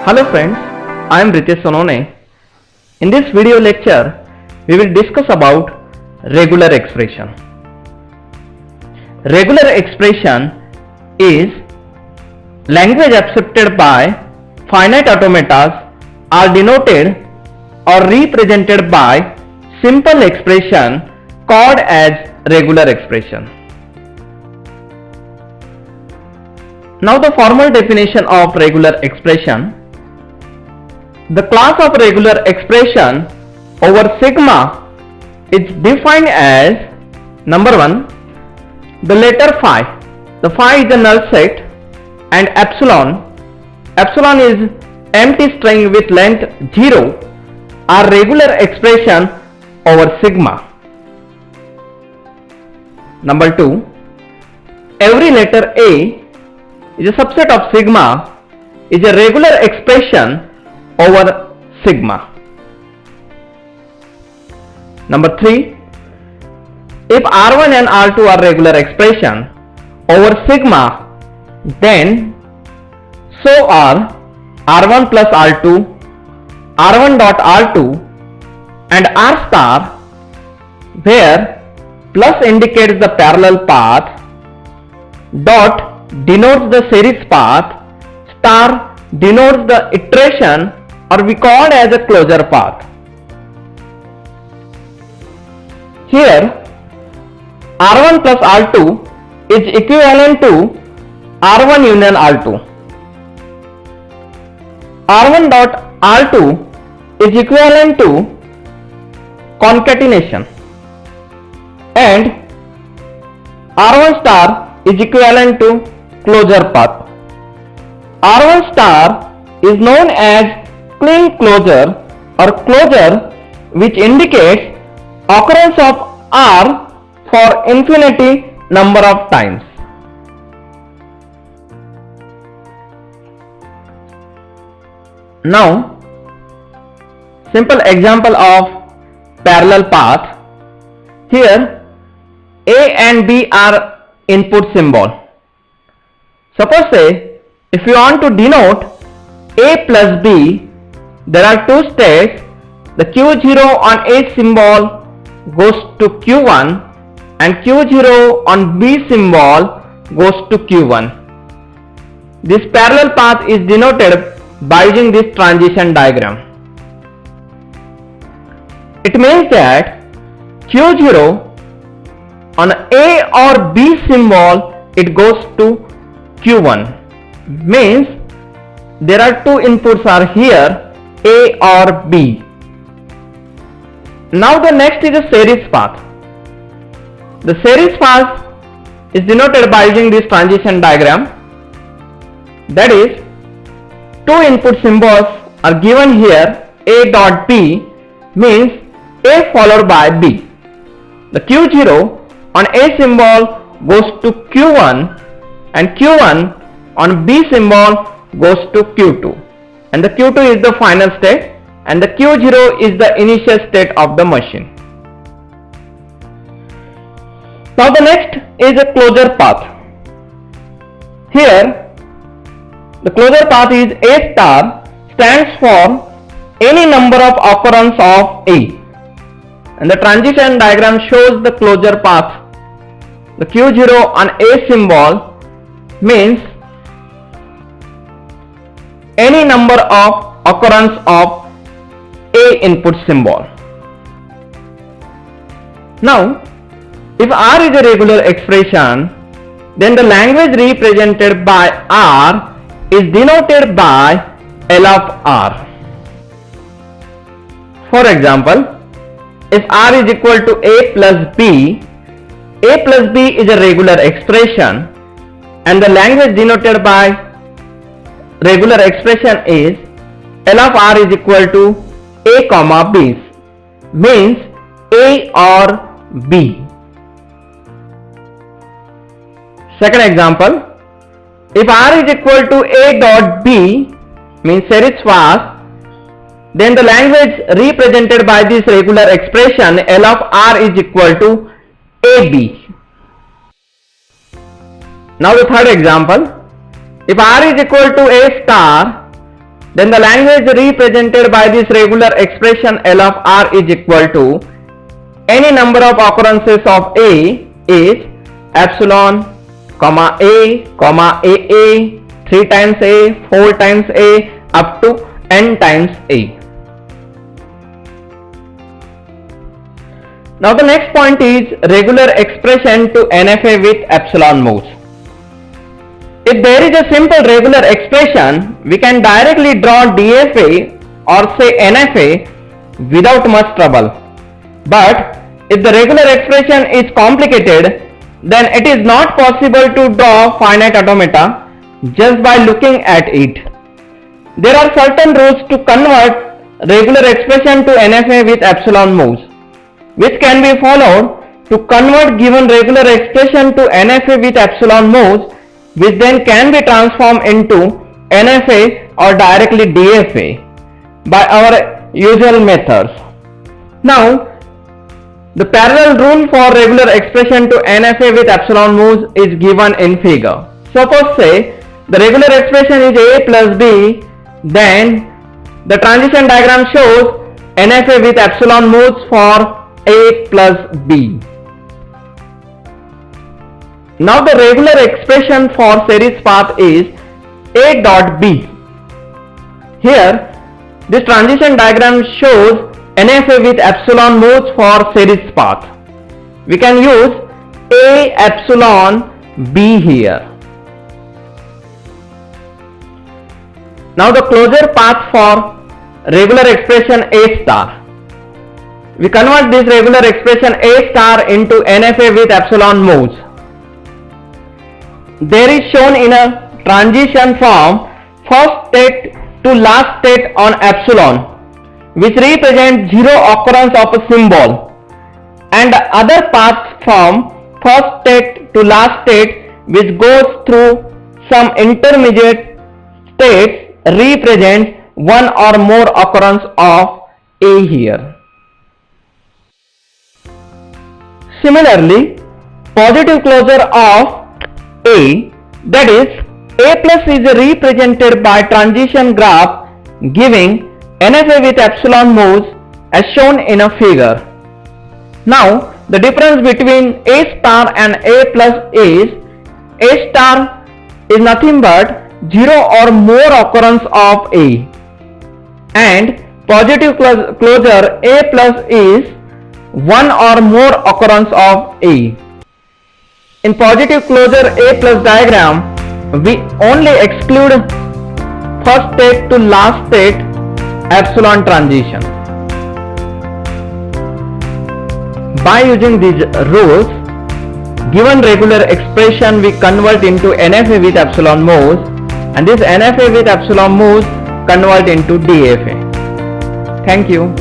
Hello friends, I am Ritesh Sonone. In this video lecture, we will discuss about regular expression. Regular expression is language accepted by finite automata are denoted or represented by simple expression called as regular expression. Now the formal definition of regular expression. The class of regular expression over sigma is defined as number 1, the letter phi. The phi is a null set, and epsilon is empty string with length 0 are regular expression over sigma. Number 2, every letter A is a subset of sigma is a regular expression over sigma. Number 3, if R1 and R2 are regular expression over sigma, then so are R1 plus R2, R1 dot R2 and R star, where plus indicates the parallel path, dot denotes the series path, star denotes the iteration or we call as a closure path. Here R1 plus R2 is equivalent to R1 union R2. R1 dot R2 is equivalent to concatenation, and R1 star is equivalent to closure path. R1 star is known as clean closure or closure, which indicates occurrence of R for infinity number of times. Now, simple example of parallel path. Here A and B are input symbol. Suppose say if you want to denote A plus B, there are two states. The Q0 on A symbol goes to Q1 and Q0 on B symbol goes to Q1. This parallel path is denoted by using this transition diagram. It means that Q0 on A or B symbol it goes to Q1, means there are two inputs are here, A or B. Now the next is a series path. The series path is denoted by using this transition diagram. That is, two input symbols are given here, A dot B means A followed by B. The Q0 on A symbol goes to Q1 and Q1 on B symbol goes to Q2, and the Q2 is the final state and the Q0 is the initial state of the machine. Now the next is a closure path. Here the closure path is A star stands for any number of occurrence of A, and the transition diagram shows the closure path. The Q0 on A symbol means any number of occurrence of A input symbol. Now, if R is a regular expression, then the language represented by R is denoted by L of R. For example, if R is equal to A plus B is a regular expression, and the language denoted by regular expression is L of R is equal to A comma B, means A or B. Second example, if R is equal to A dot B means series path, then the language represented by this regular expression L of R is equal to AB. Now the third example, if R is equal to A star, then the language represented by this regular expression L of R is equal to any number of occurrences of A is epsilon, comma A, comma AA, 3 times A, 4 times A, up to n times A. Now the next point is regular expression to NFA with epsilon modes. If there is a simple regular expression, we can directly draw DFA or say NFA without much trouble. But if the regular expression is complicated, then it is not possible to draw finite automata just by looking at it. There are certain rules to convert regular expression to NFA with epsilon modes, which can be followed to convert given regular expression to NFA with epsilon modes, which then can be transformed into NFA or directly DFA by our usual methods. Now, the parallel rule for regular expression to NFA with epsilon modes is given in figure. Suppose say the regular expression is A plus B, then the transition diagram shows NFA with epsilon modes for A plus B. Now the regular expression for series path is A dot B. Here this transition diagram shows NFA with epsilon modes for series path. We can use A epsilon B here. Now the closure path for regular expression A star. We convert this regular expression A star into NFA with epsilon modes. There is shown in a transition from first state to last state on epsilon, which represents zero occurrence of a symbol, and the other path from first state to last state, which goes through some intermediate states, represents one or more occurrence of A here. Similarly, positive closure of A, that is A plus, is represented by transition graph giving NFA with epsilon modes as shown in a figure. Now the difference between A star and A plus is A star is nothing but zero or more occurrence of A, and positive closure A plus is one or more occurrence of A. In positive closure A plus diagram, we only exclude first state to last state epsilon transition. By using these rules, given regular expression we convert into NFA with epsilon modes, and this NFA with epsilon modes convert into DFA. Thank you.